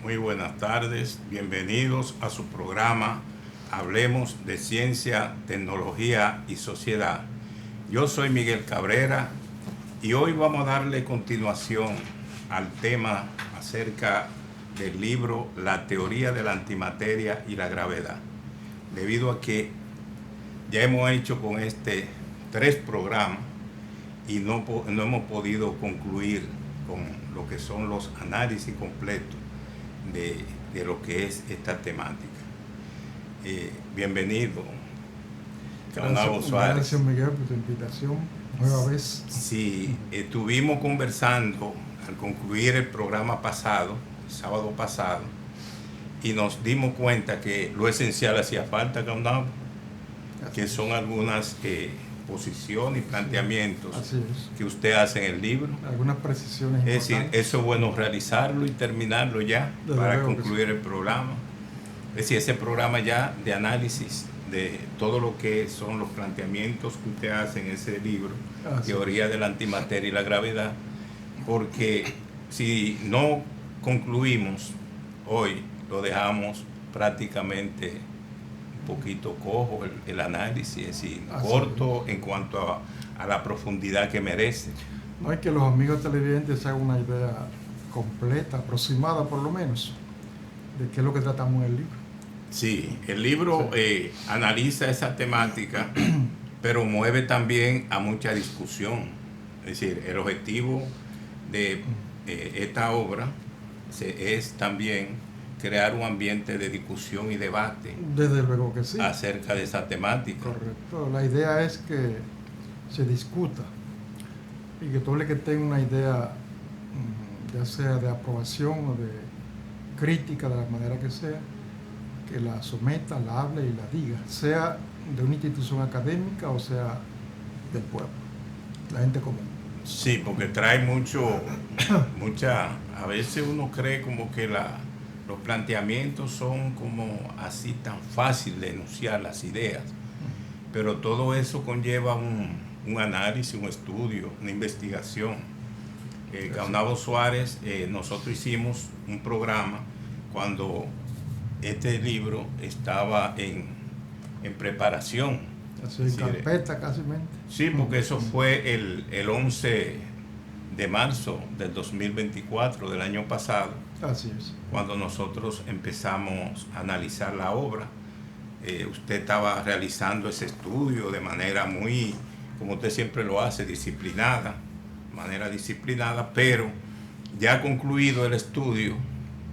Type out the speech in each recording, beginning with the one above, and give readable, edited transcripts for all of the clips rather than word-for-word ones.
Muy buenas tardes, bienvenidos a su programa Hablemos de Ciencia, Tecnología y Sociedad. Yo soy Miguel Cabrera y hoy vamos a darle continuación al tema acerca del libro La teoría de la antimateria y la gravedad, debido a que ya hemos hecho con 3 programas y no hemos podido concluir con lo que son los análisis completos de lo que es esta temática. Bienvenido, Caunabo Suárez. Gracias, Miguel, por tu invitación nueva vez. Sí, estuvimos conversando al concluir el programa pasado, el sábado pasado, y nos dimos cuenta que lo esencial hacía falta, Caunabo, que son algunas posiciones y planteamientos que usted hace en el libro. Algunas precisiones importantes. Es decir, eso es bueno realizarlo y terminarlo ya para concluir el programa. Es decir, ese programa ya de análisis de todo lo que son los planteamientos que usted hace en ese libro, Teoría de la Antimateria y la Gravedad, porque si no concluimos hoy, lo dejamos prácticamente poquito cojo el análisis, es decir, corto en cuanto a la profundidad que merece. No hay que los amigos televidentes se hagan una idea completa, aproximada por lo menos, de qué es lo que tratamos en el libro. Sí, el libro analiza esa temática, pero mueve también a mucha discusión. Es decir, el objetivo de esta obra es también crear un ambiente de discusión y debate. Desde luego que sí. Acerca de esa temática. Correcto. La idea es que se discuta y que todo el que tenga una idea, ya sea de aprobación o de crítica, de la manera que sea, que la someta, la hable y la diga, sea de una institución académica o sea del pueblo, la gente común. Sí, porque trae a veces uno cree como que los planteamientos son como así tan fácil de enunciar las ideas, pero todo eso conlleva un análisis, un estudio, una investigación. Caunabo Suárez, nosotros hicimos un programa cuando este libro estaba en preparación. Así en carpeta casi mente. Sí, porque eso fue el 11 de marzo del 2024, del año pasado. Así es. Cuando nosotros empezamos a analizar la obra, usted estaba realizando ese estudio de manera muy, como usted siempre lo hace, disciplinada, pero ya concluido el estudio,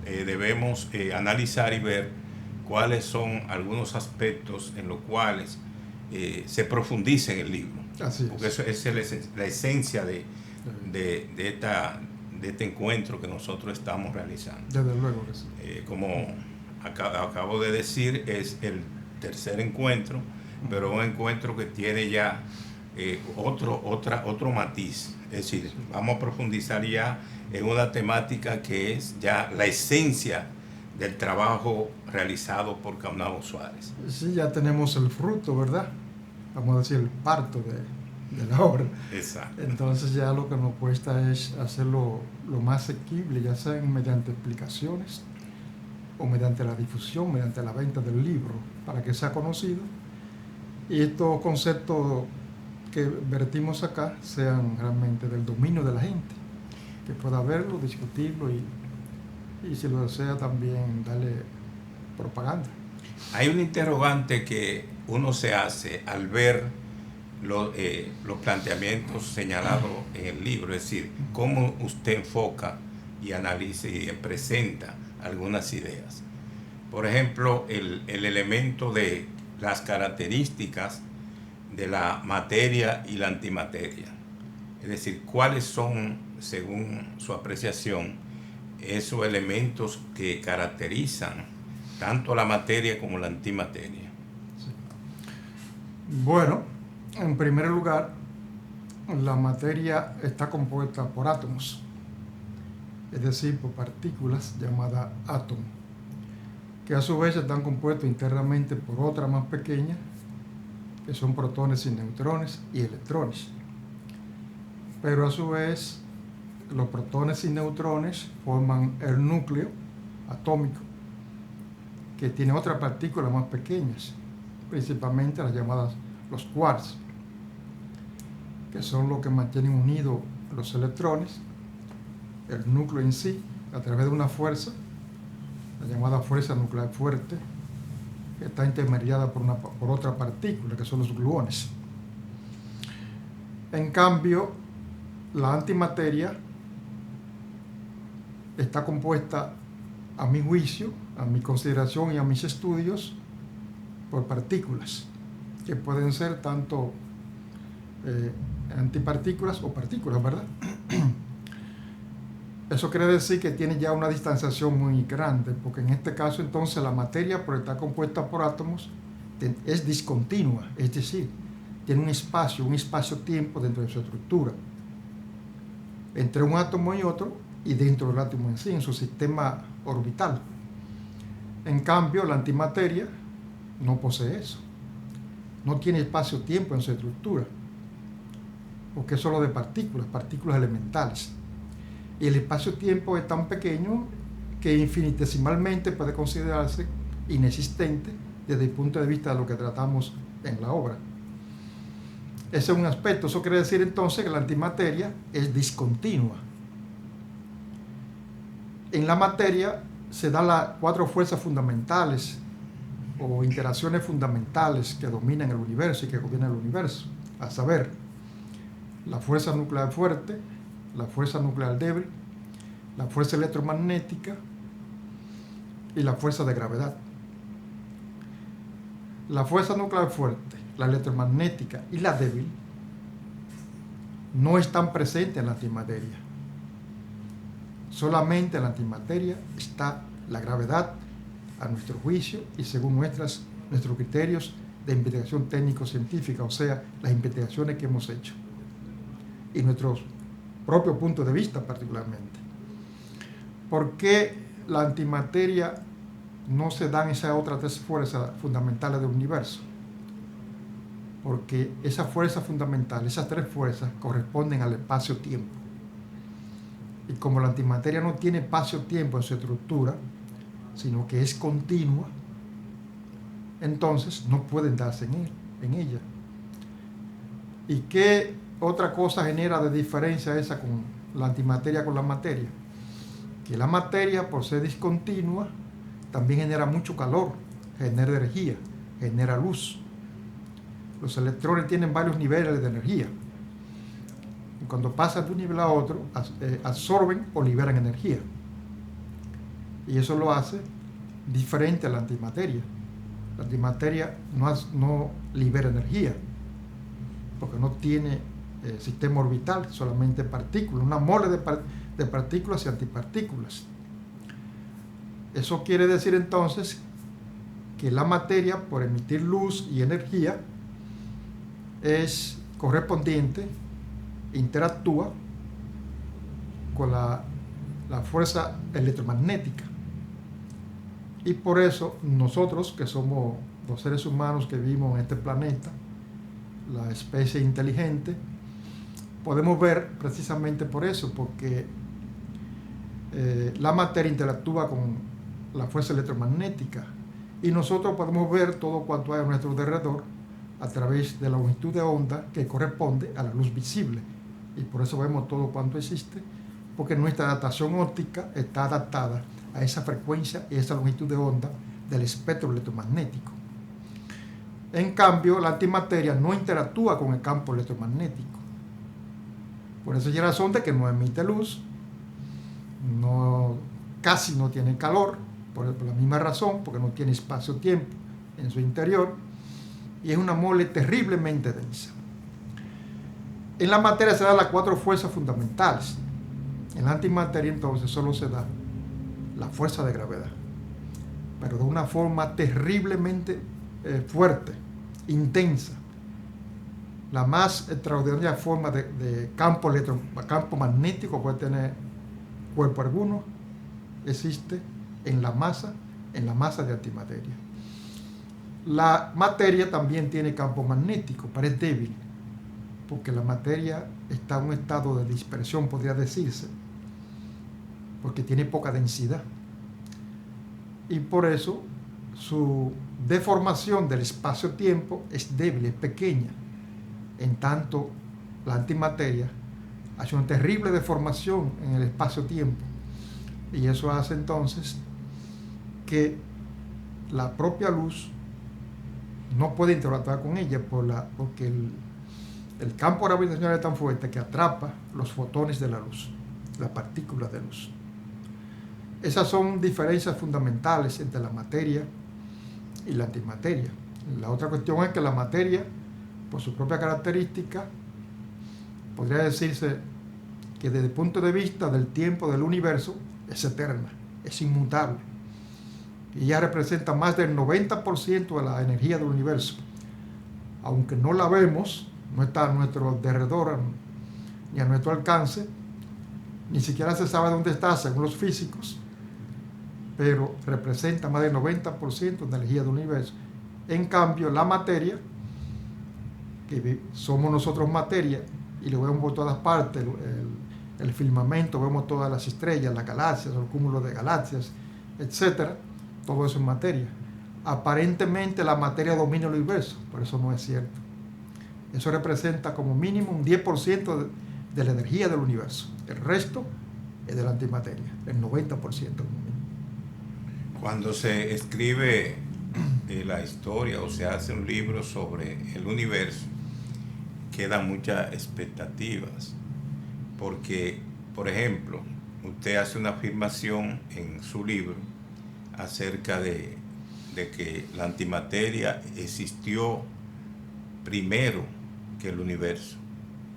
debemos analizar y ver cuáles son algunos aspectos en los cuales se profundiza en el libro. Así es. Porque eso es la esencia de este encuentro que nosotros estamos realizando. Desde luego que sí. Como acabo de decir, es el tercer encuentro, pero un encuentro que tiene ya otro matiz. Es decir, vamos a profundizar ya en una temática que es ya la esencia del trabajo realizado por Caunabo Suárez. Sí, ya tenemos el fruto, ¿verdad? Vamos a decir, el parto de la obra. Exacto. Entonces ya lo que nos cuesta es hacerlo lo más asequible, ya sea mediante explicaciones o mediante la difusión, mediante la venta del libro, para que sea conocido. Y estos conceptos que vertimos acá sean realmente del dominio de la gente, que pueda verlo, discutirlo y si lo desea también darle propaganda. Hay un interrogante que uno se hace al ver los planteamientos señalados en el libro, es decir, cómo usted enfoca y analiza y presenta algunas ideas. Por ejemplo, el elemento de las características de la materia y la antimateria. Es decir, cuáles son, según su apreciación, esos elementos que caracterizan tanto la materia como la antimateria. Sí. Bueno, en primer lugar, la materia está compuesta por átomos, es decir, por partículas llamadas átomos, que a su vez están compuestos internamente por otras más pequeñas, que son protones y neutrones y electrones. Pero a su vez, los protones y neutrones forman el núcleo atómico, que tiene otras partículas más pequeñas, principalmente las llamadas los quarks, que son los que mantienen unidos los electrones, el núcleo en sí, a través de una fuerza, la llamada fuerza nuclear fuerte, que está intermediada por otra partícula, que son los gluones. En cambio, la antimateria está compuesta, a mi juicio, a mi consideración y a mis estudios, por partículas, que pueden ser tanto antipartículas o partículas, ¿verdad? Eso quiere decir que tiene ya una distanciación muy grande, porque en este caso entonces la materia, por estar compuesta por átomos, es discontinua, es decir, tiene un espacio-tiempo dentro de su estructura, entre un átomo y otro, y dentro del átomo en sí, en su sistema orbital. En cambio, la antimateria no posee eso, no tiene espacio-tiempo en su estructura, porque es solo de partículas elementales. Y el espacio-tiempo es tan pequeño que infinitesimalmente puede considerarse inexistente desde el punto de vista de lo que tratamos en la obra. Ese es un aspecto. Eso quiere decir entonces que la antimateria es discontinua. En la materia se dan las 4 fuerzas fundamentales o interacciones fundamentales que dominan el universo y que gobiernan el universo, a saber, la fuerza nuclear fuerte, la fuerza nuclear débil, la fuerza electromagnética y la fuerza de gravedad. La fuerza nuclear fuerte, la electromagnética y la débil no están presentes en la antimateria. Solamente en la antimateria está la gravedad, a nuestro juicio y según nuestros criterios de investigación técnico-científica, o sea, las investigaciones que hemos hecho y nuestros propios puntos de vista particularmente. ¿Por qué la antimateria no se dan esas otras 3 fuerzas fundamentales del universo? Porque esas fuerzas fundamentales, esas 3 fuerzas corresponden al espacio-tiempo. Y como la antimateria no tiene espacio-tiempo en su estructura, sino que es continua, entonces no pueden darse en ella. ¿Y qué otra cosa genera de diferencia esa con la antimateria con la materia? Que la materia, por ser discontinua, también genera mucho calor, genera energía, genera luz. Los electrones tienen varios niveles de energía. Y cuando pasan de un nivel a otro, absorben o liberan energía. Y eso lo hace diferente a la antimateria. La antimateria no libera energía, porque no tiene sistema orbital, solamente partículas, una mole de partículas y antipartículas. Eso quiere decir entonces que la materia, por emitir luz y energía, es correspondiente, interactúa con la fuerza electromagnética. Y por eso nosotros, que somos los seres humanos que vivimos en este planeta, la especie inteligente, podemos ver precisamente por eso, porque la materia interactúa con la fuerza electromagnética y nosotros podemos ver todo cuanto hay a nuestro alrededor a través de la longitud de onda que corresponde a la luz visible, y por eso vemos todo cuanto existe, porque nuestra adaptación óptica está adaptada a esa frecuencia y esa longitud de onda del espectro electromagnético. En cambio, la antimateria no interactúa con el campo electromagnético. Por esa razón de que no emite luz, casi no tiene calor, por la misma razón, porque no tiene espacio-tiempo en su interior, y es una mole terriblemente densa. En la materia se dan las 4 fuerzas fundamentales. En la antimateria entonces solo se da la fuerza de gravedad, pero de una forma terriblemente fuerte, intensa. La más extraordinaria forma de campo magnético puede tener cuerpo alguno existe en la masa de antimateria. La materia también tiene campo magnético, pero es débil, porque la materia está en un estado de dispersión, podría decirse, porque tiene poca densidad. y por eso su deformación del espacio-tiempo es débil, es pequeña. En tanto, la antimateria hace una terrible deformación en el espacio-tiempo, y eso hace entonces que la propia luz no puede interactuar con ella porque el campo gravitacional es tan fuerte que atrapa los fotones de la luz, las partículas de luz. Esas son diferencias fundamentales entre la materia y la antimateria. La otra cuestión es que la materia, por su propia característica, podría decirse que desde el punto de vista del tiempo del universo es eterna, es inmutable. Y ella representa más del 90% de la energía del universo. Aunque no la vemos, no está a nuestro derredor ni a nuestro alcance, ni siquiera se sabe dónde está según los físicos, pero representa más del 90% de la energía del universo. En cambio, la materia, que somos nosotros materia, y lo vemos por todas partes, el firmamento, vemos todas las estrellas, las galaxias, el cúmulo de galaxias, etcétera, todo eso es materia. Aparentemente la materia domina el universo, pero eso no es cierto. Eso representa como mínimo un 10% de la energía del universo. El resto es de la antimateria, el 90%. Cuando se escribe la historia o se hace un libro sobre el universo, quedan muchas expectativas, porque, por ejemplo, usted hace una afirmación en su libro acerca de que la antimateria existió primero que el universo.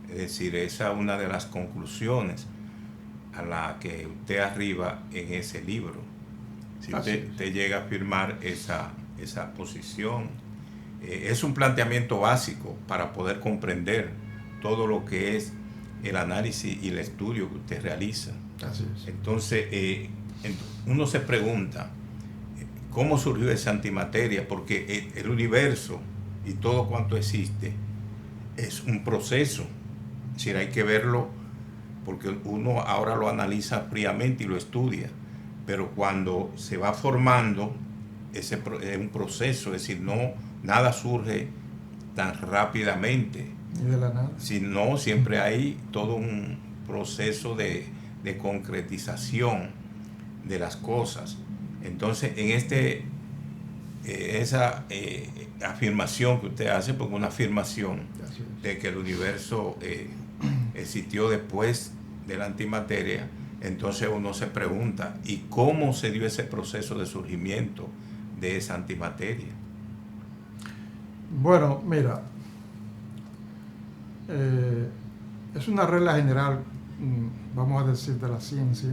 Es decir, esa es una de las conclusiones a la que usted arriba en ese libro. Si usted llega a afirmar esa posición, es un planteamiento básico para poder comprender todo lo que es el análisis y el estudio que usted realiza. Así es. Entonces, uno se pregunta, ¿cómo surgió esa antimateria? Porque el universo y todo cuanto existe es un proceso. Es decir, hay que verlo, porque uno ahora lo analiza fríamente y lo estudia, pero cuando se va formando, es un proceso, es decir, nada surge tan rápidamente. Ni de la nada. Sino siempre hay todo un proceso de concretización de las cosas. Entonces, en esa afirmación que usted hace, porque una afirmación de que el universo existió después de la antimateria, entonces uno se pregunta, ¿y cómo se dio ese proceso de surgimiento de esa antimateria? Bueno, mira, es una regla general, vamos a decir, de la ciencia,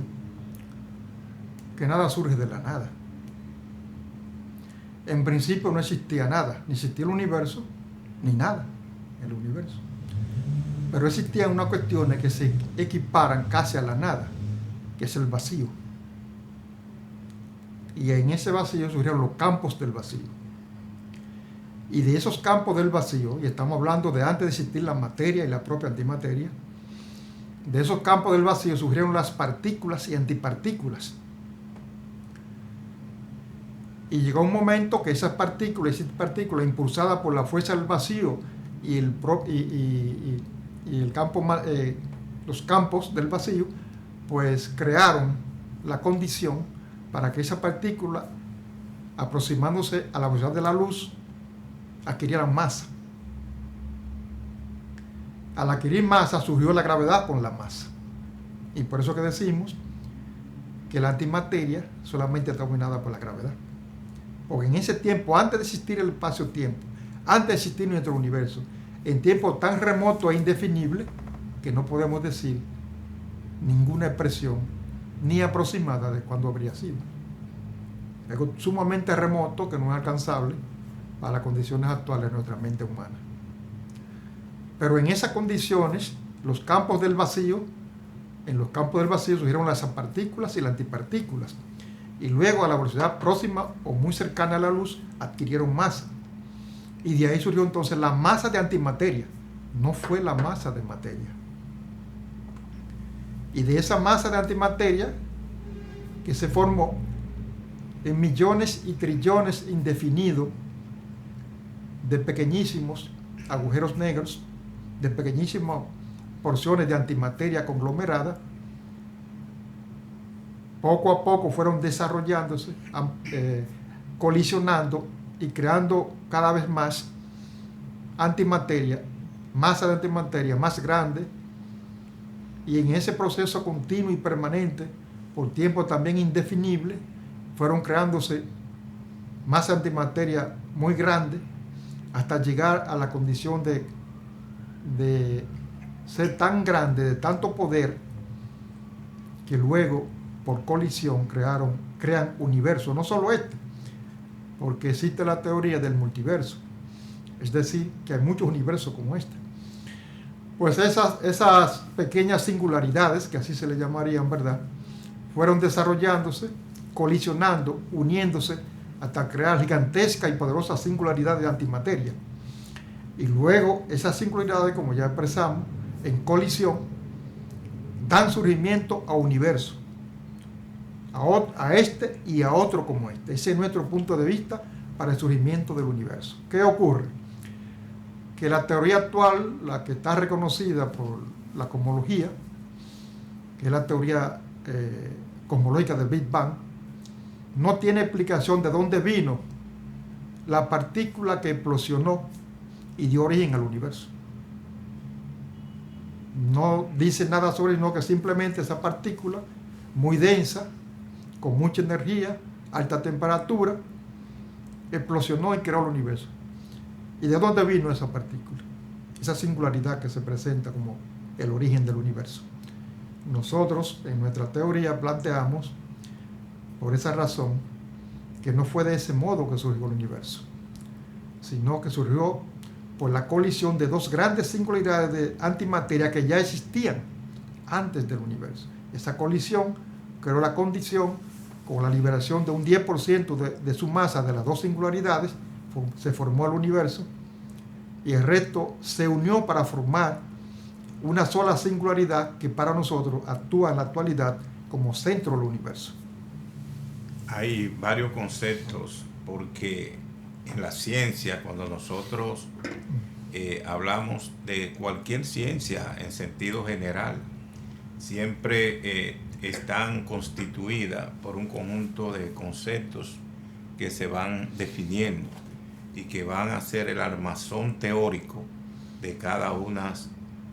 que nada surge de la nada. En principio no existía nada, ni existía el universo, ni nada en el universo. Pero existían unas cuestiones que se equiparan casi a la nada, que es el vacío. Y en ese vacío surgieron los campos del vacío. Y de esos campos del vacío, y estamos hablando de antes de existir la materia y la propia antimateria, de esos campos del vacío surgieron las partículas y antipartículas. Y llegó un momento que esas partículas y antipartículas, impulsadas por la fuerza del vacío y los campos del vacío, pues crearon la condición para que esa partícula, aproximándose a la velocidad de la luz, adquirieran masa. Al adquirir masa surgió la gravedad con la masa. Y por eso que decimos que la antimateria solamente está dominada por la gravedad. Porque en ese tiempo, antes de existir el espacio-tiempo, antes de existir nuestro universo, en tiempo tan remoto e indefinible que no podemos decir ninguna expresión ni aproximada de cuándo habría sido. Algo sumamente remoto que no es alcanzable para las condiciones actuales de nuestra mente humana. Pero en esas condiciones, en los campos del vacío surgieron las partículas y las antipartículas. Y luego, a la velocidad próxima o muy cercana a la luz, adquirieron masa. Y de ahí surgió entonces la masa de antimateria. No fue la masa de materia. Y de esa masa de antimateria que se formó, en millones y trillones indefinidos de pequeñísimos agujeros negros, de pequeñísimas porciones de antimateria conglomerada, poco a poco fueron desarrollándose, colisionando y creando cada vez más antimateria, masa de antimateria más grande, y en ese proceso continuo y permanente, por tiempo también indefinible, fueron creándose masa de antimateria muy grande hasta llegar a la condición de ser tan grande, de tanto poder, que luego por colisión crean universos, no solo este, porque existe la teoría del multiverso, es decir, que hay muchos universos como este. Pues esas pequeñas singularidades, que así se le llamarían, ¿verdad?, fueron desarrollándose, colisionando, uniéndose, hasta crear gigantescas y poderosas singularidades de antimateria. Y luego esas singularidades, como ya expresamos, en colisión, dan surgimiento a universos, a este y a otro como este. Ese es nuestro punto de vista para el surgimiento del universo. ¿Qué ocurre? Que la teoría actual, la que está reconocida por la cosmología, que es la teoría cosmológica del Big Bang, no tiene explicación de dónde vino la partícula que explosionó y dio origen al universo. No dice nada sobre eso, que simplemente esa partícula muy densa, con mucha energía, alta temperatura, explosionó y creó el universo. ¿Y de dónde vino esa partícula? Esa singularidad que se presenta como el origen del universo. Nosotros, en nuestra teoría, planteamos, por esa razón, que no fue de ese modo que surgió el universo, sino que surgió por la colisión de dos grandes singularidades de antimateria que ya existían antes del universo. Esa colisión creó la condición, con la liberación de un 10% de su masa de las dos singularidades, se formó el universo, y el resto se unió para formar una sola singularidad que para nosotros actúa en la actualidad como centro del universo. Hay varios conceptos, porque en la ciencia, cuando nosotros hablamos de cualquier ciencia en sentido general, siempre están constituidas por un conjunto de conceptos que se van definiendo y que van a ser el armazón teórico de cada una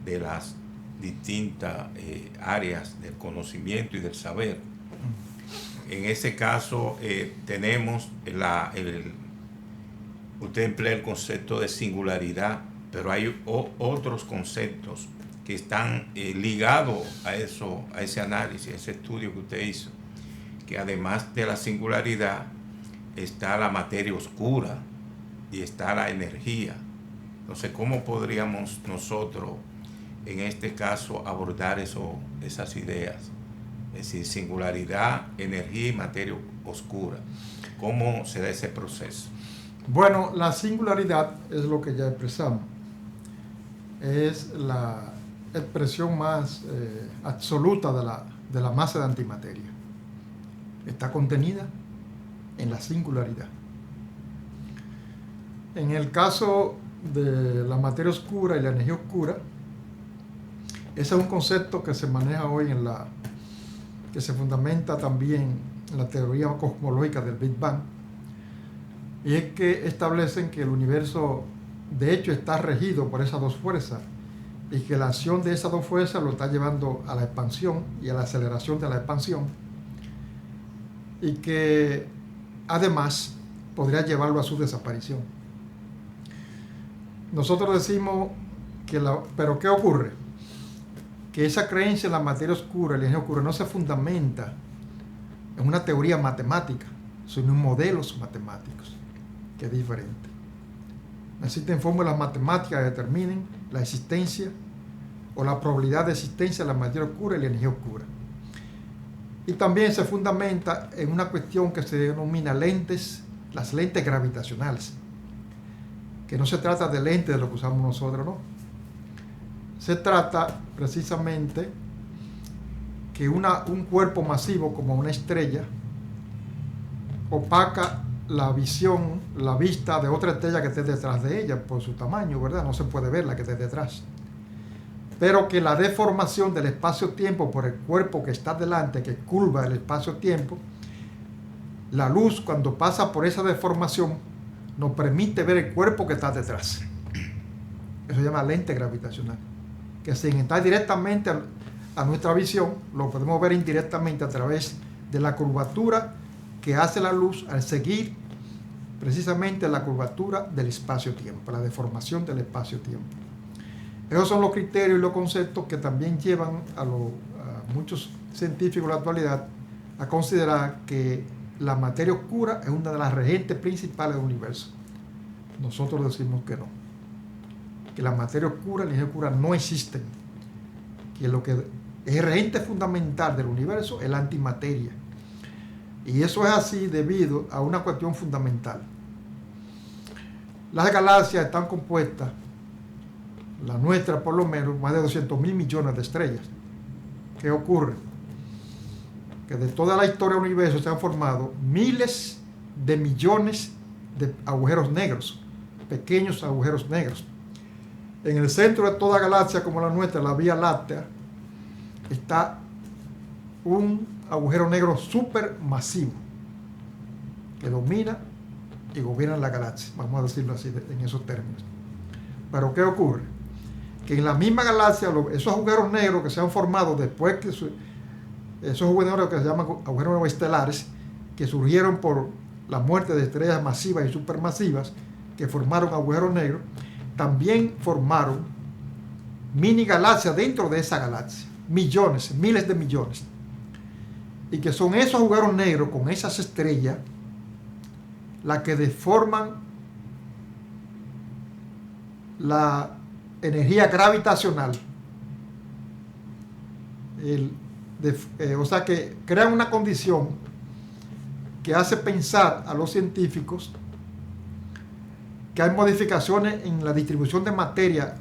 de las distintas áreas del conocimiento y del saber. En ese caso tenemos usted emplea el concepto de singularidad, pero hay otros conceptos que están ligados a eso, a ese análisis, a ese estudio que usted hizo, que además de la singularidad está la materia oscura y está la energía. Entonces, ¿cómo podríamos nosotros en este caso abordar esas ideas? Es decir, singularidad, energía y materia oscura. ¿Cómo se da ese proceso? Bueno, la singularidad es lo que ya expresamos. Es la expresión más absoluta de la masa de antimateria. Está contenida en la singularidad. En el caso de la materia oscura y la energía oscura, ese es un concepto que se maneja hoy que se fundamenta también en la teoría cosmológica del Big Bang, y es que establecen que el universo de hecho está regido por esas dos fuerzas, y que la acción de esas dos fuerzas lo está llevando a la expansión y a la aceleración de la expansión, y que además podría llevarlo a su desaparición. Nosotros decimos pero ¿qué ocurre? Que esa creencia en la materia oscura y la energía oscura no se fundamenta en una teoría matemática, sino en modelos matemáticos, que es diferente. Existen fórmulas matemáticas que determinen la existencia o la probabilidad de existencia de la materia oscura y la energía oscura. Y también se fundamenta en una cuestión que se denomina las lentes gravitacionales, que no se trata de lentes de lo que usamos nosotros, no. Se trata precisamente que un cuerpo masivo como una estrella opaca la visión, la vista de otra estrella que esté detrás de ella por su tamaño, ¿verdad? No se puede ver la que esté detrás. Pero que la deformación del espacio-tiempo por el cuerpo que está delante, que curva el espacio-tiempo, la luz cuando pasa por esa deformación nos permite ver el cuerpo que está detrás. Eso se llama lente gravitacional, que sin entrar directamente a nuestra visión, lo podemos ver indirectamente a través de la curvatura que hace la luz al seguir precisamente la curvatura del espacio-tiempo, la deformación del espacio-tiempo. Esos son los criterios y los conceptos que también llevan a muchos científicos de la actualidad a considerar que la materia oscura es una de las regentes principales del universo. Nosotros decimos que no, que la materia oscura y la energía oscura no existen, que lo que es el regente fundamental del universo es la antimateria. Y eso es así debido a una cuestión fundamental. Las galaxias están compuestas, la nuestra por lo menos, más de 200.000 millones de estrellas. ¿Qué ocurre? Que de toda la historia del universo se han formado miles de millones de agujeros negros, pequeños agujeros negros. En el centro de toda galaxia como la nuestra, la Vía Láctea, está un agujero negro supermasivo que domina y gobierna la galaxia, vamos a decirlo así en esos términos. Pero ¿qué ocurre? Que en la misma galaxia, esos agujeros negros que se han formado después que esos agujeros negros que se llaman agujeros negros estelares, que surgieron por la muerte de estrellas masivas y supermasivas que formaron agujeros negros, también formaron mini galaxias dentro de esa galaxia, millones, miles de millones, y que son esos agujeros negros con esas estrellas las que deforman la energía gravitacional, o sea que crean una condición que hace pensar a los científicos que hay modificaciones en la distribución de materia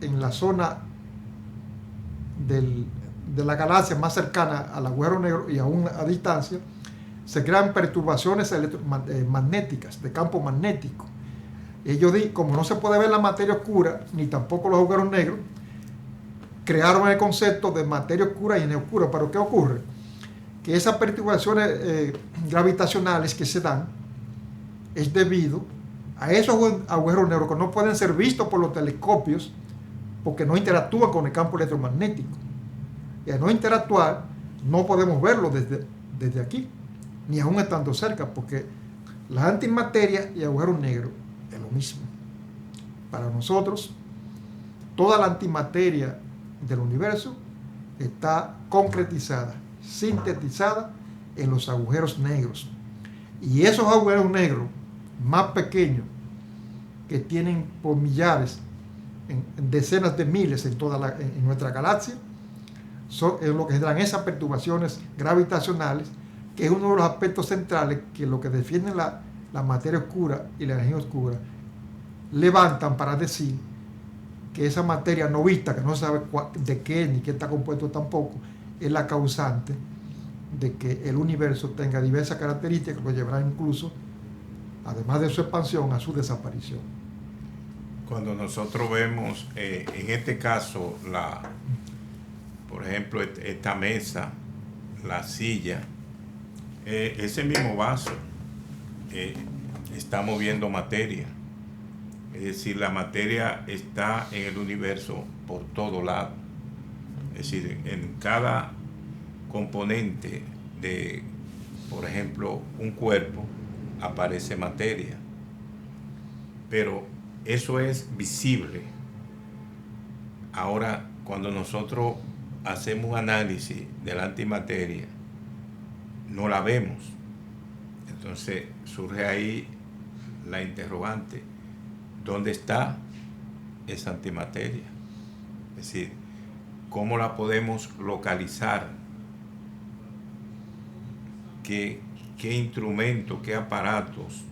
en la zona de la galaxia más cercana al agujero negro y aún a distancia. Se crean perturbaciones magnéticas, de campo magnético. Ellos, como no se puede ver la materia oscura, ni tampoco los agujeros negros, crearon el concepto de materia oscura y energía oscura. Pero ¿qué ocurre? Que esas perturbaciones gravitacionales que se dan es debido a esos agujeros negros que no pueden ser vistos por los telescopios porque no interactúan con el campo electromagnético. Y al no interactuar, no podemos verlo desde aquí, ni aún estando cerca, porque la antimateria y agujeros negros es lo mismo. Para nosotros, toda la antimateria del universo está concretizada, sintetizada en los agujeros negros. Y esos agujeros negros más pequeños, que tienen por millares, en decenas de miles en nuestra galaxia, es lo que generan esas perturbaciones gravitacionales, que es uno de los aspectos centrales que lo que defienden la materia oscura y la energía oscura levantan para decir que esa materia no vista, que no se sabe de qué ni qué está compuesto tampoco, es la causante de que el universo tenga diversas características que lo llevarán incluso, además de su expansión, a su desaparición. Cuando nosotros vemos, en este caso, por ejemplo, esta mesa, la silla, ese mismo vaso está moviendo materia. Es decir, la materia está en el universo por todo lado. Es decir, en cada componente de, por ejemplo, un cuerpo, aparece materia. Pero eso es visible. Ahora, cuando nosotros hacemos un análisis de la antimateria, no la vemos. Entonces surge ahí la interrogante: ¿dónde está esa antimateria? Es decir, ¿cómo la podemos localizar? ¿Qué instrumentos, qué aparatos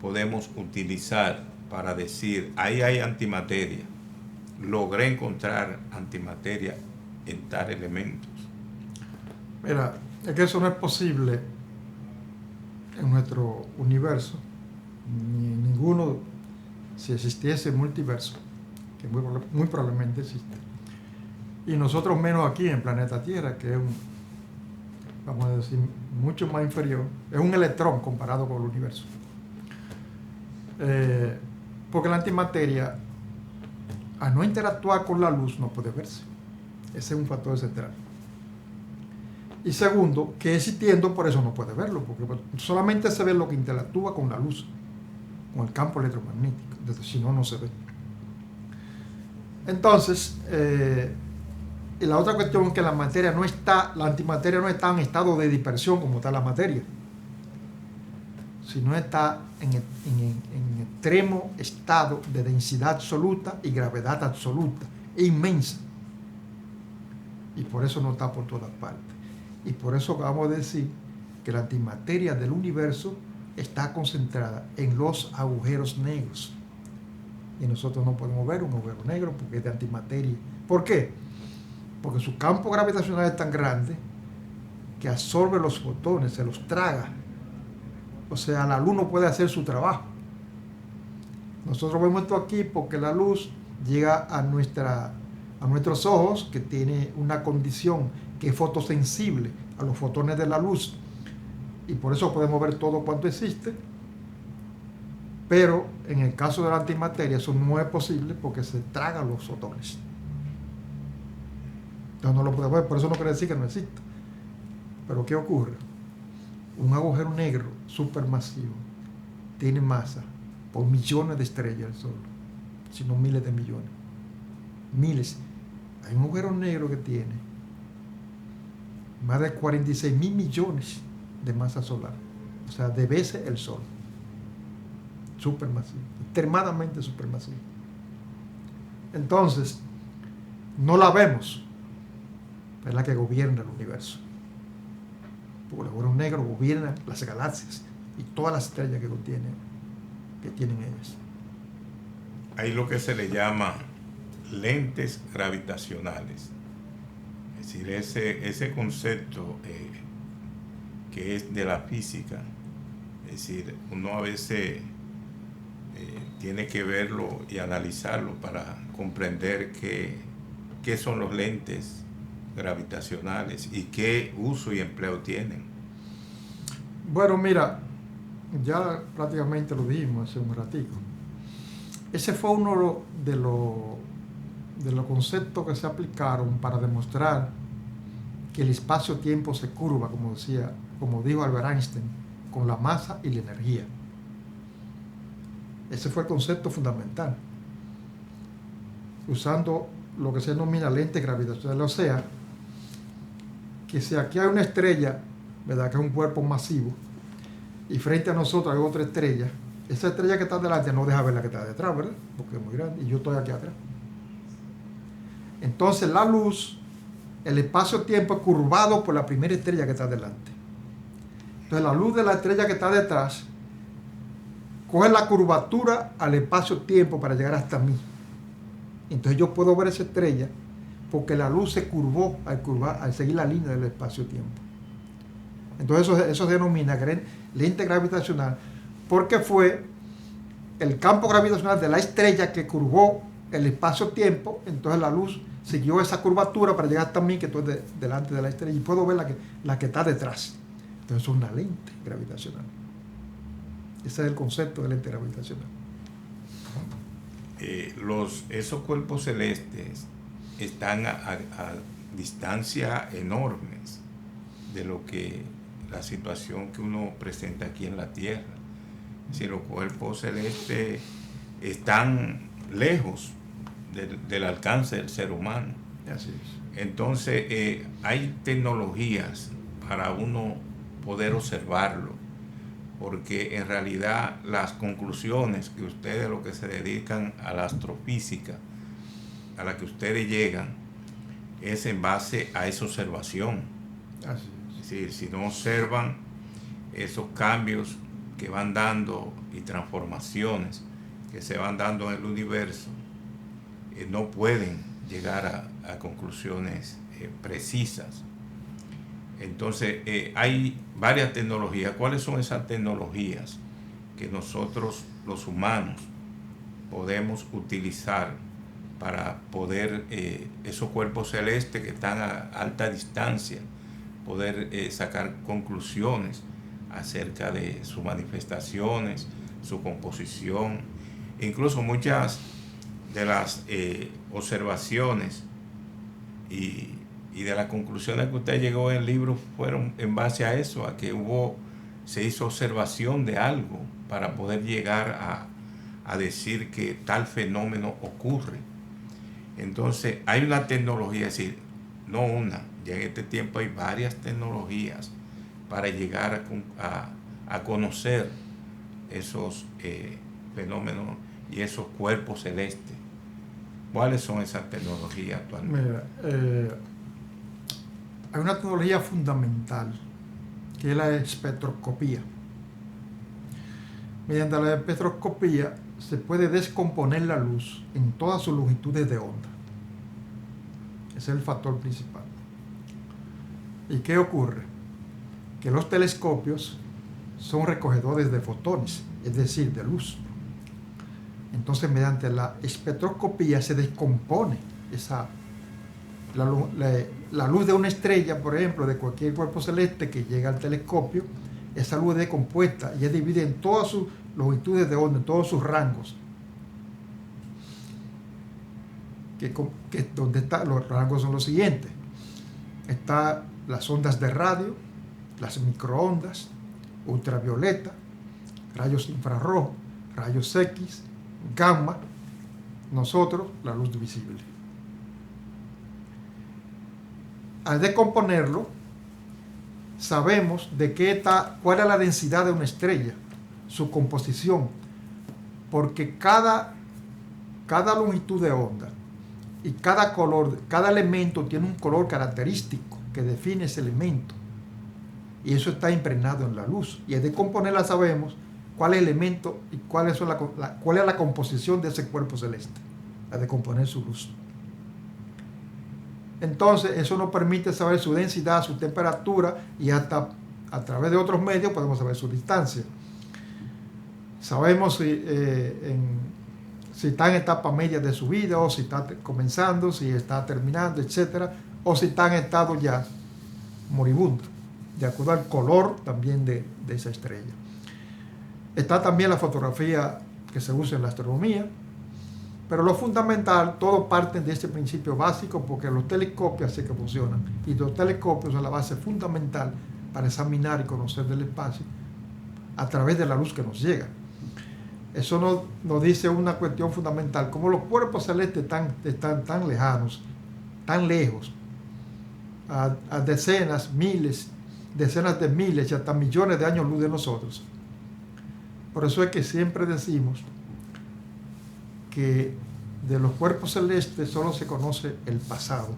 podemos utilizar para decir, ahí hay antimateria, logré encontrar antimateria en tal elementos? Mira, es que eso no es posible en nuestro universo, ni en ninguno, si existiese multiverso, que muy probablemente existe, y nosotros menos aquí en el planeta Tierra, que es vamos a decir, mucho más inferior, es un electrón comparado con el universo. Porque la antimateria, al no interactuar con la luz, no puede verse. Ese es un factor central. Y segundo, que existiendo, por eso no puede verlo, porque solamente se ve lo que interactúa con la luz, con el campo electromagnético, si no, no se ve. Entonces, y la otra cuestión es que la antimateria no está en estado de dispersión como está la materia, sino está en extremo estado de densidad absoluta y gravedad absoluta, inmensa. Y por eso no está por todas partes. Y por eso vamos a decir que la antimateria del universo está concentrada en los agujeros negros. Y nosotros no podemos ver un agujero negro porque es de antimateria. ¿Por qué? Porque su campo gravitacional es tan grande que absorbe los fotones, se los traga. O sea, la luz no puede hacer su trabajo. Nosotros vemos esto aquí porque la luz llega a nuestros ojos, que tiene una condición que es fotosensible a los fotones de la luz, y por eso podemos ver todo cuanto existe. Pero en el caso de la antimateria eso no es posible porque se tragan los fotones. Entonces no lo podemos ver, por eso no quiere decir que no exista. Pero ¿qué ocurre? Un agujero negro supermasivo tiene masa por millones de estrellas del Sol, sino miles de millones. Miles. Hay un agujero negro que tiene más de 46.000 millones de masa solar, o sea, de veces el Sol. Supermasivo, extremadamente supermasivo. Entonces, no la vemos, es la que gobierna el universo. Porque el agujero negro gobierna las galaxias y todas las estrellas que tienen ellas. Hay lo que se le llama lentes gravitacionales. Es decir, ese concepto que es de la física. Es decir, uno a veces tiene que verlo y analizarlo para comprender qué son los lentes gravitacionales y qué uso y empleo tienen. Bueno, mira, ya prácticamente lo dijimos hace un ratico. Ese fue uno de los conceptos que se aplicaron para demostrar que el espacio-tiempo se curva, como dijo Albert Einstein, con la masa y la energía. Ese fue el concepto fundamental, usando lo que se denomina lente gravitacional. O sea, que si aquí hay una estrella, ¿verdad?, que es un cuerpo masivo, y frente a nosotros hay otra estrella, esa estrella que está delante no deja ver la que está detrás, ¿verdad?, porque es muy grande, y yo estoy aquí atrás. Entonces la luz, el espacio-tiempo es curvado por la primera estrella que está delante. Entonces la luz de la estrella que está detrás coge la curvatura al espacio-tiempo para llegar hasta mí. Entonces yo puedo ver esa estrella porque la luz se curvó al seguir la línea del espacio-tiempo. Entonces eso se denomina lente gravitacional, porque fue el campo gravitacional de la estrella que curvó el espacio-tiempo. Entonces la luz siguió esa curvatura para llegar hasta mí, que estoy delante de la estrella, y puedo ver la que está detrás. Entonces es una lente gravitacional. Ese es el concepto de lente gravitacional. Esos cuerpos celestes están a distancia enormes de lo que la situación que uno presenta aquí en la Tierra. Es decir, los cuerpos celestes están lejos del alcance del ser humano. Así es. Entonces, hay tecnologías para uno poder observarlo, porque en realidad las conclusiones que ustedes, lo que se dedican a la astrofísica, a la que ustedes llegan, es en base a esa observación. Así es. Es decir, si no observan esos cambios que van dando y transformaciones que se van dando en el universo, no pueden llegar a conclusiones precisas. Entonces, hay varias tecnologías. ¿Cuáles son esas tecnologías que nosotros, los humanos, podemos utilizar para poder, esos cuerpos celestes que están a alta distancia, poder sacar conclusiones acerca de sus manifestaciones, su composición, e incluso muchas de las observaciones y de las conclusiones que usted llegó en el libro fueron en base a eso, a que se hizo observación de algo para poder llegar a decir que tal fenómeno ocurre. Entonces hay una tecnología, es decir, no una, ya en este tiempo hay varias tecnologías para llegar a conocer esos fenómenos y esos cuerpos celestes. ¿Cuáles son esas tecnologías actualmente? Mira, hay una tecnología fundamental que es la espectroscopía. Mediante la espectroscopía se puede descomponer la luz en todas sus longitudes de onda. Ese es el factor principal. ¿Y qué ocurre? Que los telescopios son recogedores de fotones, es decir, de luz. Entonces, mediante la espectroscopía se descompone la luz de una estrella, por ejemplo, de cualquier cuerpo celeste que llega al telescopio. Esa luz es descompuesta y es dividida en todas sus longitudes de onda, en todos sus rangos. Donde está, los rangos son los siguientes. Están las ondas de radio, las microondas, ultravioleta, rayos infrarrojos, rayos X, gamma, nosotros la luz visible. Al descomponerlo, sabemos cuál es la densidad de una estrella, su composición, porque cada longitud de onda y cada color, cada elemento tiene un color característico que define ese elemento, y eso está impregnado en la luz, y al descomponerla sabemos cuál es el elemento y cuál es la composición de ese cuerpo celeste, al descomponer su luz. Entonces, eso nos permite saber su densidad, su temperatura, y hasta a través de otros medios podemos saber su distancia. Sabemos si está en etapa media de su vida, o si está comenzando, si está terminando, etcétera, o si está en estado ya moribundo, de acuerdo al color también de esa estrella. Está también la fotografía que se usa en la astronomía, pero lo fundamental, todo parte de este principio básico, porque los telescopios así que funcionan, y los telescopios son la base fundamental para examinar y conocer del espacio a través de la luz que nos llega. Eso nos dice una cuestión fundamental: como los cuerpos celestes están tan lejanos, tan lejos, a decenas de miles y hasta millones de años luz de nosotros. Por eso es que siempre decimos que de los cuerpos celestes solo se conoce el pasado.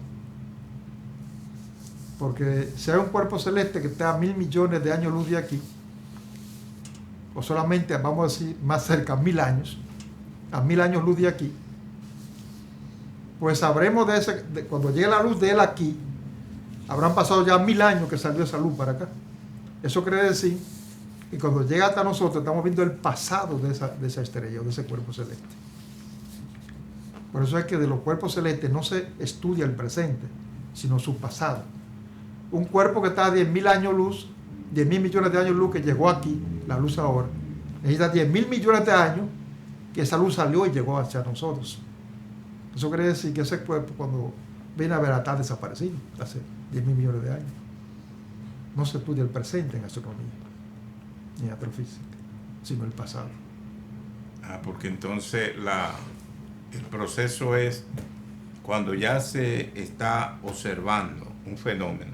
Porque si hay un cuerpo celeste que está a 1.000 millones de años luz de aquí, o solamente, vamos a decir, más cerca, a 1.000 años, a 1.000 años luz de aquí, pues sabremos cuando llegue la luz de él aquí, habrán pasado ya 1.000 años que salió esa luz para acá. Eso quiere decir que cuando llega hasta nosotros estamos viendo el pasado de esa estrella o de ese cuerpo celeste. Por eso es que de los cuerpos celestes no se estudia el presente, sino su pasado. Un cuerpo que está a 10.000 años luz, 10.000 millones de años luz, que llegó aquí, la luz ahora, necesita 10.000 millones de años que esa luz salió y llegó hacia nosotros. Eso quiere decir que ese cuerpo, cuando viene a ver, está desaparecido hace 10.000 millones de años. No se estudia el presente en astronomía ni en astrofísica, sino el pasado. Porque entonces el proceso es cuando ya se está observando un fenómeno,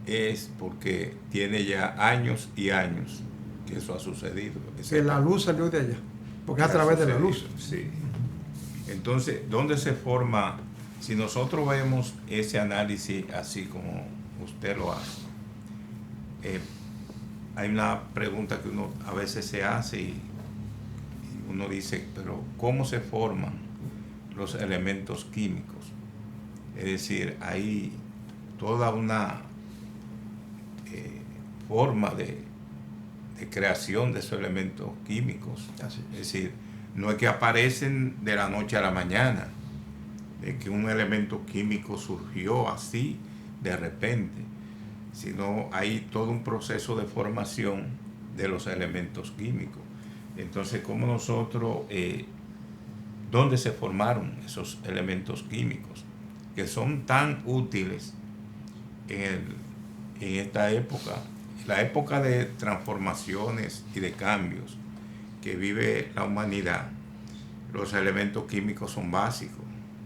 es porque tiene ya años y años que eso ha sucedido. Que la luz salió de allá, porque a través de la luz. Sí. Entonces, ¿dónde se forma? Si nosotros vemos ese análisis así como usted lo hace, hay una pregunta que uno a veces se hace y uno dice, pero ¿cómo se forman los elementos químicos? Es decir, hay toda una forma de creación de esos elementos químicos. Así Es decir, no es que aparecen de la noche a la mañana, de que un elemento químico surgió así de repente, sino hay todo un proceso de formación de los elementos químicos. Entonces, ¿cómo nosotros, dónde se formaron esos elementos químicos que son tan útiles en esta época, la época de transformaciones y de cambios que vive la humanidad? Los elementos químicos son básicos,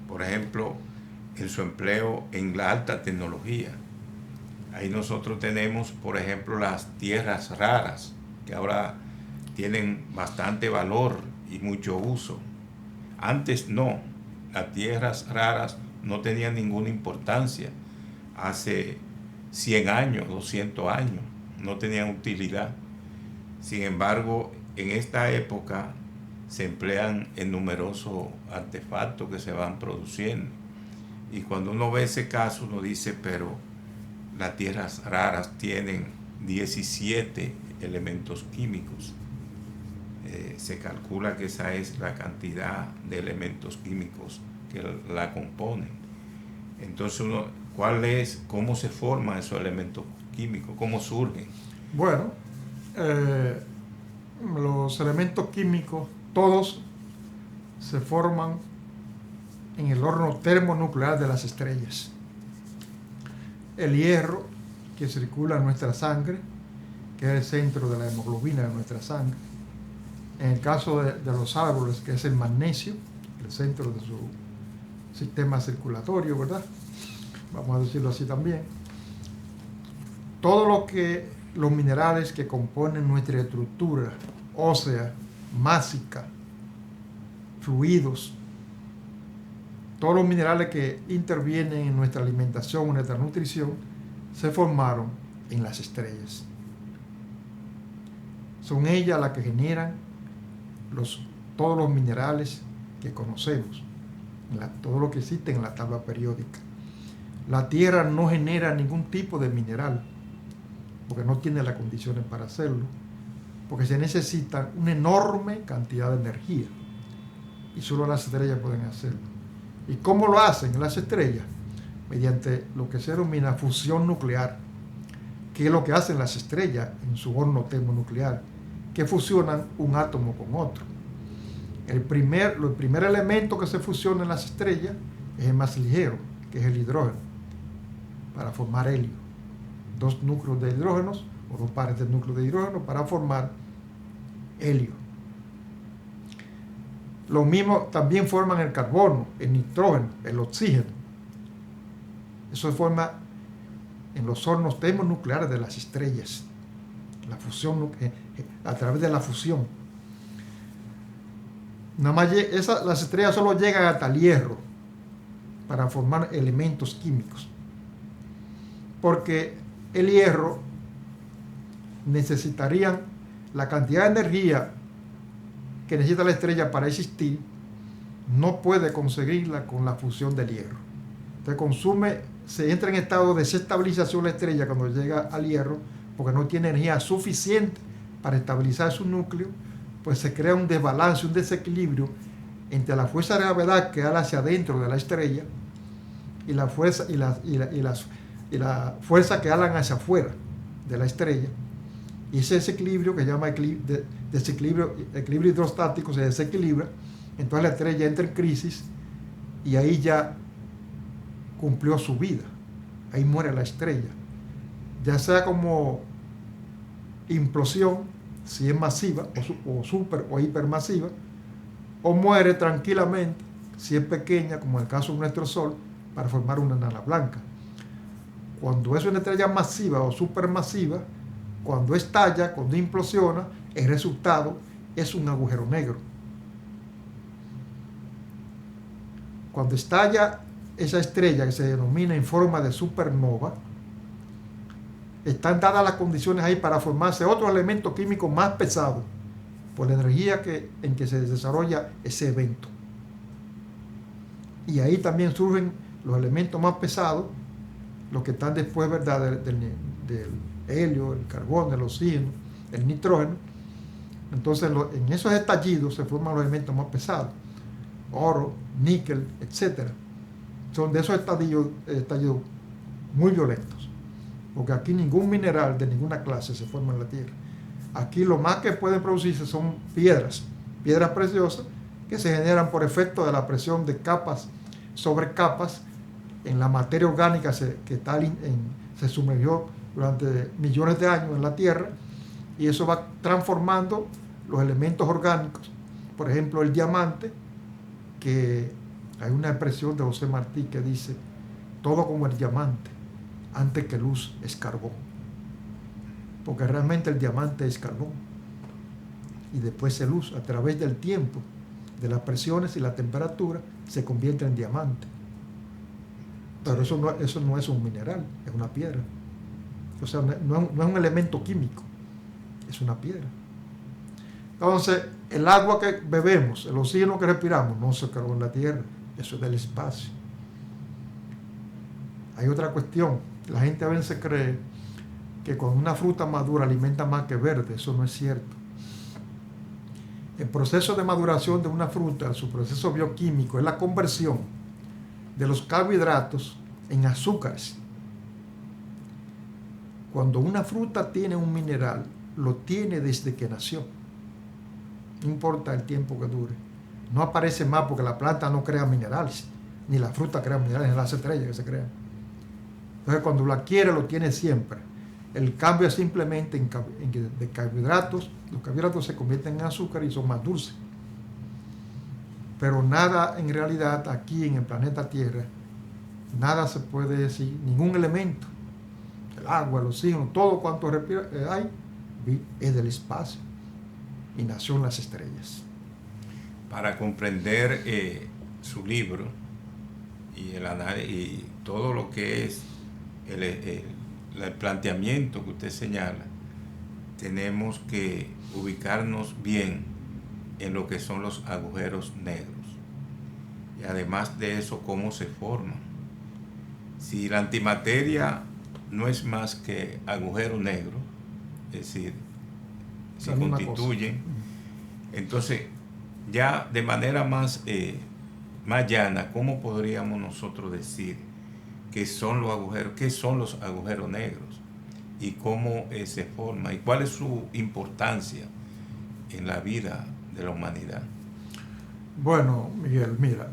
por ejemplo, en su empleo en la alta tecnología. Ahí nosotros tenemos, por ejemplo, las tierras raras, que ahora tienen bastante valor y mucho uso. Antes no, las tierras raras no tenían ninguna importancia. Hace 100 años, 200 años, no tenían utilidad. Sin embargo, en esta época se emplean en numerosos artefactos que se van produciendo. Y cuando uno ve ese caso, uno dice, pero las tierras raras tienen 17 elementos químicos. Se calcula que esa es la cantidad de elementos químicos que la componen. Entonces, ¿cómo se forman esos elementos químicos? ¿Cómo surgen? Bueno, los elementos químicos, todos se forman en el horno termonuclear de las estrellas. El hierro, que circula en nuestra sangre, que es el centro de la hemoglobina de nuestra sangre. En el caso de los árboles, que es el magnesio, el centro de su sistema circulatorio, ¿verdad? Vamos a decirlo así también. Todo los minerales que componen nuestra estructura ósea, másica, fluidos, todos los minerales que intervienen en nuestra alimentación, en nuestra nutrición, se formaron en las estrellas. Son ellas las que generan todos los minerales que conocemos, todo lo que existe en la tabla periódica. La Tierra no genera ningún tipo de mineral, porque no tiene las condiciones para hacerlo, porque se necesita una enorme cantidad de energía, y solo las estrellas pueden hacerlo. ¿Y cómo lo hacen las estrellas? Mediante lo que se denomina fusión nuclear, que es lo que hacen las estrellas en su horno termonuclear, que fusionan un átomo con otro. El primer elemento que se fusiona en las estrellas es el más ligero, que es el hidrógeno, para formar helio. Dos núcleos de hidrógenos, o dos pares de núcleos de hidrógeno, para formar helio. Lo mismo también forman el carbono, el nitrógeno, el oxígeno. Eso se forma en los hornos termonucleares de las estrellas, la fusión, a través de la fusión. Nada más las estrellas solo llegan hasta el hierro para formar elementos químicos, porque el hierro necesitarían la cantidad de energía que necesita la estrella para existir, no puede conseguirla con la fusión del hierro. Entonces se entra en estado de desestabilización la estrella cuando llega al hierro, porque no tiene energía suficiente para estabilizar su núcleo, pues se crea un desbalance, un desequilibrio entre la fuerza de gravedad que da hacia adentro de la estrella y la fuerza y la fuerza que halan hacia afuera de la estrella. Y ese desequilibrio, que se llama equilibrio hidrostático, se desequilibra. Entonces la estrella entra en crisis y ahí ya cumplió su vida. Ahí muere la estrella, ya sea como implosión, si es masiva o super o hipermasiva, o muere tranquilamente si es pequeña, como en el caso de nuestro Sol, para formar una enana blanca. Cuando es una estrella masiva o supermasiva, cuando estalla, cuando implosiona, el resultado es un agujero negro. Cuando estalla esa estrella, que se denomina en forma de supernova, están dadas las condiciones ahí para formarse otro elemento químico más pesado por la energía en que se desarrolla ese evento. Y ahí también surgen los elementos más pesados, los que están después, ¿verdad?, del helio, el carbono, el oxígeno, el nitrógeno. Entonces en esos estallidos se forman los elementos más pesados, oro, níquel, etc. Son de esos estallidos muy violentos, porque aquí ningún mineral de ninguna clase se forma en la Tierra. Aquí lo más que pueden producirse son piedras preciosas que se generan por efecto de la presión de capas sobre capas en la materia orgánica se sumergió durante millones de años en la Tierra, y eso va transformando los elementos orgánicos. Por ejemplo, el diamante, que hay una expresión de José Martí que dice: todo como el diamante, antes que luz es carbón. Porque realmente el diamante es carbón, y después se luz a través del tiempo, de las presiones y la temperatura, se convierte en diamante. Pero eso no es un mineral, es una piedra. O sea, no es un elemento químico, es una piedra. Entonces, el agua que bebemos, el oxígeno que respiramos, no se creó en la Tierra, eso es del espacio. Hay otra cuestión: la gente a veces cree que cuando una fruta madura alimenta más que verde. Eso no es cierto. El proceso de maduración de una fruta, su proceso bioquímico, es la conversión de los carbohidratos en azúcares. Cuando una fruta tiene un mineral, lo tiene desde que nació. No importa el tiempo que dure. No aparece más porque la planta no crea minerales, ni la fruta crea minerales, ni las estrellas que se crean. Entonces, cuando lo adquiere, lo tiene siempre. El cambio es simplemente de carbohidratos. Los carbohidratos se convierten en azúcar y son más dulces. Pero nada, en realidad, aquí en el planeta Tierra, nada se puede decir, ningún elemento, el agua, el oxígeno, todo cuanto hay, es del espacio y nació en las estrellas. Para comprender su libro y todo lo que es el planteamiento que usted señala, tenemos que ubicarnos bien en lo que son los agujeros negros, y además de eso, cómo se forman. Si la antimateria no es más que agujero negro, es decir, se constituyen, entonces ya de manera más llana, ¿cómo podríamos nosotros decir qué son los agujeros negros y cómo se forman y cuál es su importancia en la vida de la humanidad? Bueno, Miguel, mira,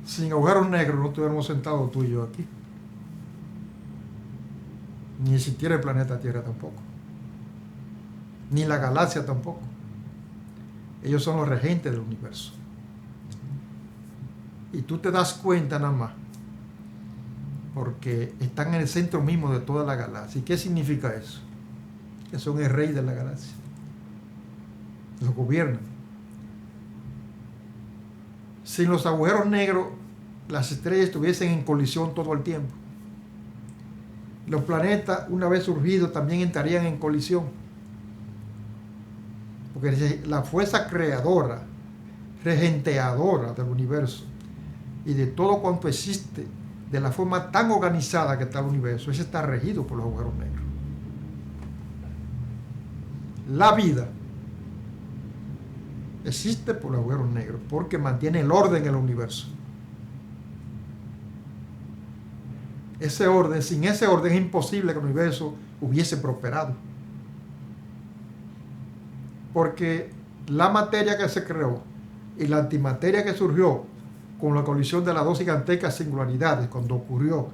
sin agujeros negros no estuviéramos sentados tú y yo aquí, ni siquiera el planeta Tierra tampoco, ni la galaxia tampoco. Ellos son los regentes del universo, y tú te das cuenta nada más porque están en el centro mismo de toda la galaxia. ¿Y qué significa eso? Que son el rey de la galaxia, los gobiernan. Sin los agujeros negros, las estrellas estuviesen en colisión todo el tiempo. Los planetas, una vez surgidos, también entrarían en colisión, porque la fuerza creadora, regenteadora del universo y de todo cuanto existe, de la forma tan organizada que está el universo, ese está regido por los agujeros negros. La vida existe por los agujeros negros porque mantiene el orden en el universo. Ese orden, sin ese orden es imposible que el universo hubiese prosperado, porque la materia que se creó y la antimateria que surgió con la colisión de las dos gigantescas singularidades, cuando ocurrió,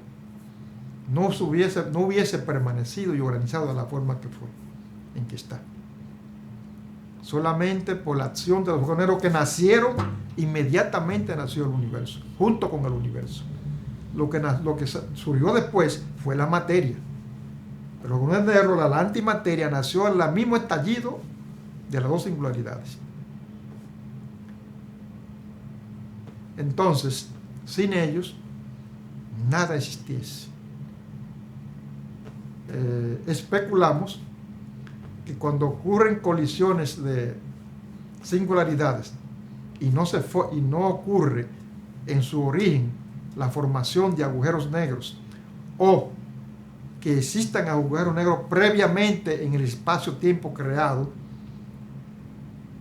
no hubiese permanecido y organizado de la forma que fue, en que está. Solamente por la acción de los agujeros negros, que nacieron, inmediatamente nació el universo, junto con el universo. Lo que surgió después fue la materia. Pero con el negro, la antimateria nació en el mismo estallido de las dos singularidades. Entonces, sin ellos, nada existiese. Especulamos que cuando ocurren colisiones de singularidades y no ocurre en su origen la formación de agujeros negros, o que existan agujeros negros previamente en el espacio-tiempo creado,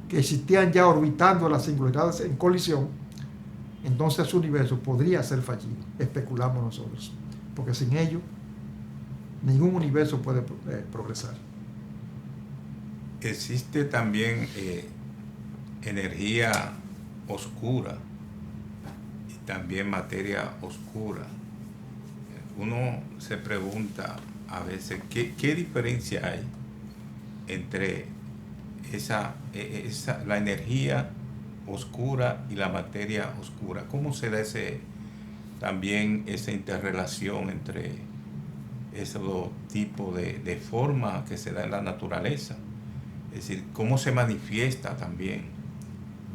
que existían ya orbitando las singularidades en colisión, entonces su universo podría ser fallido, especulamos nosotros, porque sin ello ningún universo puede progresar. Existe también energía oscura y también materia oscura. Uno se pregunta a veces qué diferencia hay entre la energía oscura y la materia oscura. ¿Cómo se da también esa interrelación entre esos dos tipos de forma que se da en la naturaleza? Es decir, cómo se manifiesta también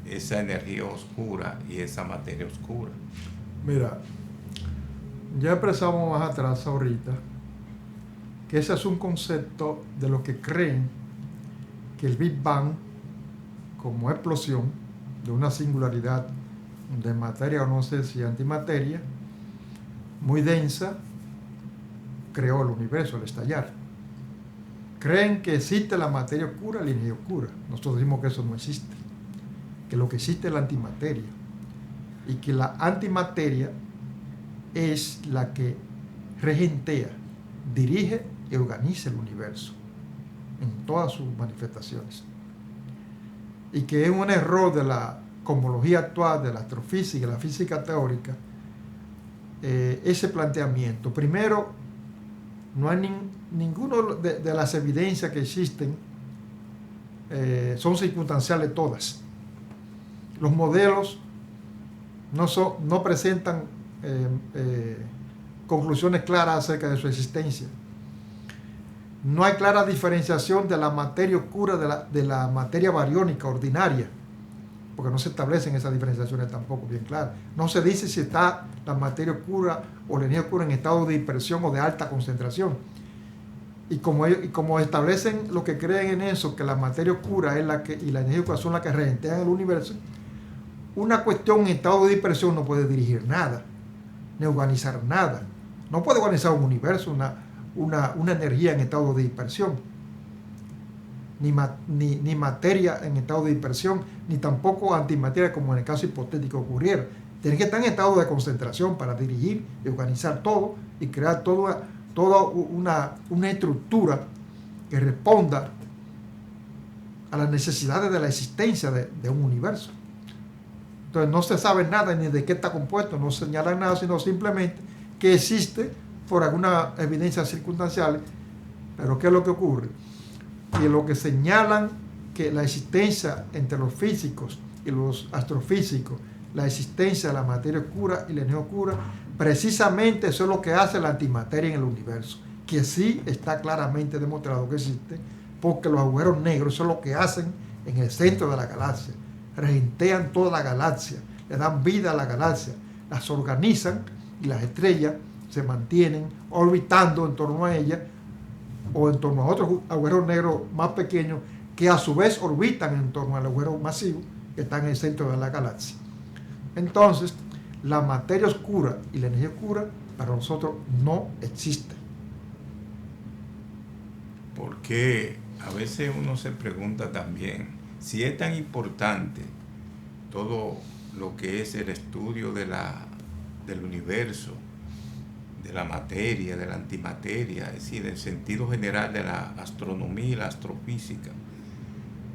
esa energía oscura y esa materia oscura. Mira, ya expresamos más atrás ahorita que ese es un concepto de lo que creen que el Big Bang, como explosión de una singularidad de materia o no sé si antimateria, muy densa, creó el universo al estallar. Creen que existe la materia oscura y la energía oscura. Nosotros decimos que eso no existe, que lo que existe es la antimateria y que la antimateria es la que regentea, dirige y organiza el universo en todas sus manifestaciones. Y que es un error de la cosmología actual, de la astrofísica y la física teórica, ese planteamiento. Primero, no hay ninguno de las evidencias que existen son circunstanciales todas. Los modelos no presentan conclusiones claras acerca de su existencia. No hay clara diferenciación de la materia oscura de la materia bariónica ordinaria, porque no se establecen esas diferenciaciones tampoco bien claras. No se dice si está la materia oscura o la energía oscura en estado de dispersión o de alta concentración. Y como establecen lo que creen en eso, que la materia oscura es y la energía oscura son las que regentean el universo, una cuestión en estado de dispersión no puede dirigir nada, ni organizar nada. No puede organizar un universo, una energía en estado de dispersión, ni materia en estado de dispersión, ni tampoco antimateria como en el caso hipotético ocurriera. Tiene que estar en estado de concentración para dirigir y organizar todo y crear toda una estructura que responda a las necesidades de la existencia de un universo. Entonces no se sabe nada ni de qué está compuesto, no señalan nada, sino simplemente que existe por alguna evidencia circunstancial. Pero ¿qué es lo que ocurre? Que lo que señalan que la existencia entre los físicos y los astrofísicos, la existencia de la materia oscura y la energía oscura, precisamente eso es lo que hace la antimateria en el universo, que sí está claramente demostrado que existe, porque los agujeros negros son lo que hacen en el centro de la galaxia, regentean toda la galaxia, le dan vida a la galaxia, las organizan y las estrellas se mantienen orbitando en torno a ella o en torno a otros agujeros negros más pequeños que a su vez orbitan en torno al agujero masivo que está en el centro de la galaxia. Entonces, la materia oscura y la energía oscura para nosotros no existen. Porque a veces uno se pregunta también si es tan importante todo lo que es el estudio del universo, de la materia, de la antimateria, es decir, el sentido general de la astronomía y la astrofísica.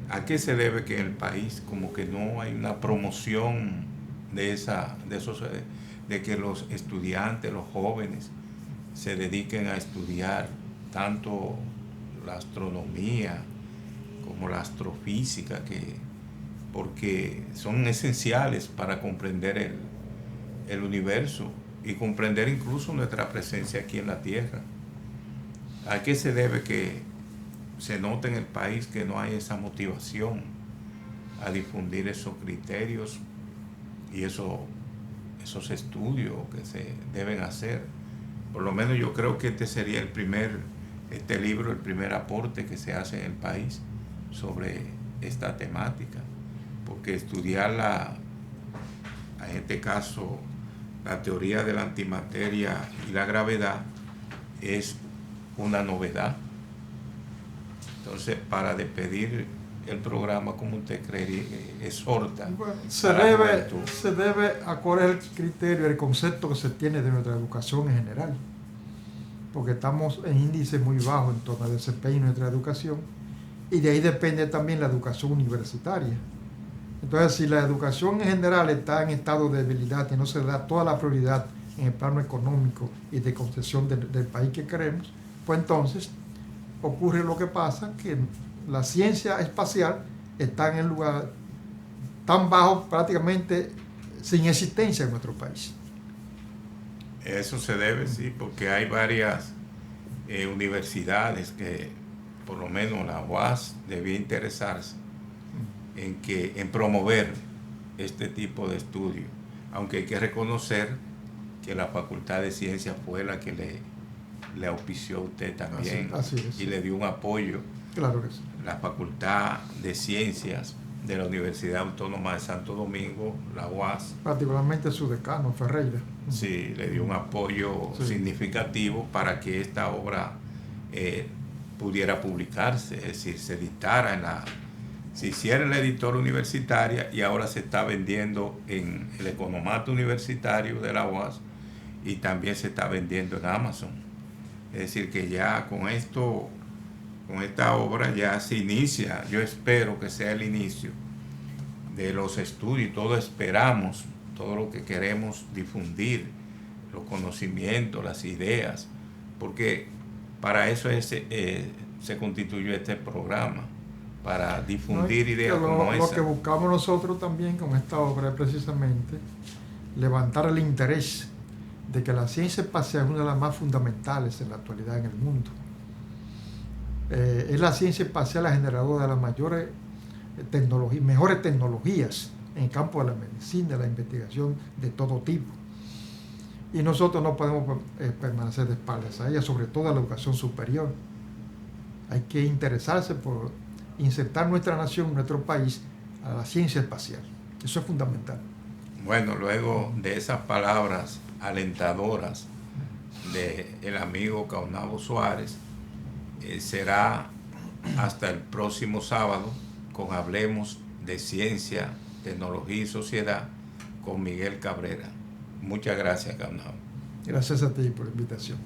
¿A qué se debe que en el país como que no hay una promoción de que los estudiantes, los jóvenes, se dediquen a estudiar tanto la astronomía como la astrofísica, porque son esenciales para comprender el universo y comprender incluso nuestra presencia aquí en la Tierra? ¿A qué se debe que se note en el país que no hay esa motivación a difundir esos criterios y esos estudios que se deben hacer? Por lo menos yo creo que este sería el primer aporte que se hace en el país sobre esta temática, porque estudiar en este caso la teoría de la antimateria y la gravedad es una novedad. Entonces, para despedir el programa, como usted cree, exhorta. Bueno, a la juventud. se debe a cuál es el criterio, el concepto que se tiene de nuestra educación en general, porque estamos en índices muy bajos en torno al desempeño de nuestra educación, y de ahí depende también la educación universitaria. Entonces, si la educación en general está en estado de debilidad y no se da toda la prioridad en el plano económico y de concesión del país que queremos, pues entonces ocurre lo que pasa, que la ciencia espacial está en el lugar tan bajo, prácticamente sin existencia en nuestro país. Eso se debe, sí, porque hay varias universidades que, por lo menos la UAS, debía interesarse en promover este tipo de estudio, aunque hay que reconocer que la Facultad de Ciencias fue la que le auspició a usted también, así es. Y le dio un apoyo. Claro que sí. La Facultad de Ciencias de la Universidad Autónoma de Santo Domingo, la UAS, Particularmente su decano, Ferreira. sí, le dio un apoyo significativo para que esta obra pudiera publicarse, es decir, se editara se hiciera en la editora universitaria, y ahora se está vendiendo en el Economato Universitario de la UAS, y también se está vendiendo en Amazon. Es decir, que ya con esta obra ya se inicia, yo espero que sea el inicio de los estudios, todos esperamos, todo lo que queremos difundir, los conocimientos, las ideas, porque para eso se constituyó este programa, para difundir ideas como esa. Lo que buscamos nosotros también con esta obra es precisamente levantar el interés de que la ciencia espacial es una de las más fundamentales en la actualidad en el mundo. Es la ciencia espacial la generadora de las mayores mejores tecnologías en el campo de la medicina, de la investigación de todo tipo. Y nosotros no podemos permanecer de espaldas a ella, sobre todo a la educación superior. Hay que interesarse por insertar nuestra nación, nuestro país, a la ciencia espacial. Eso es fundamental. Bueno, luego de esas palabras alentadoras del amigo Caunabo Suárez, será hasta el próximo sábado con Hablemos de Ciencia, Tecnología y Sociedad con Miguel Cabrera. Muchas gracias, Caunabo. Gracias a ti por la invitación.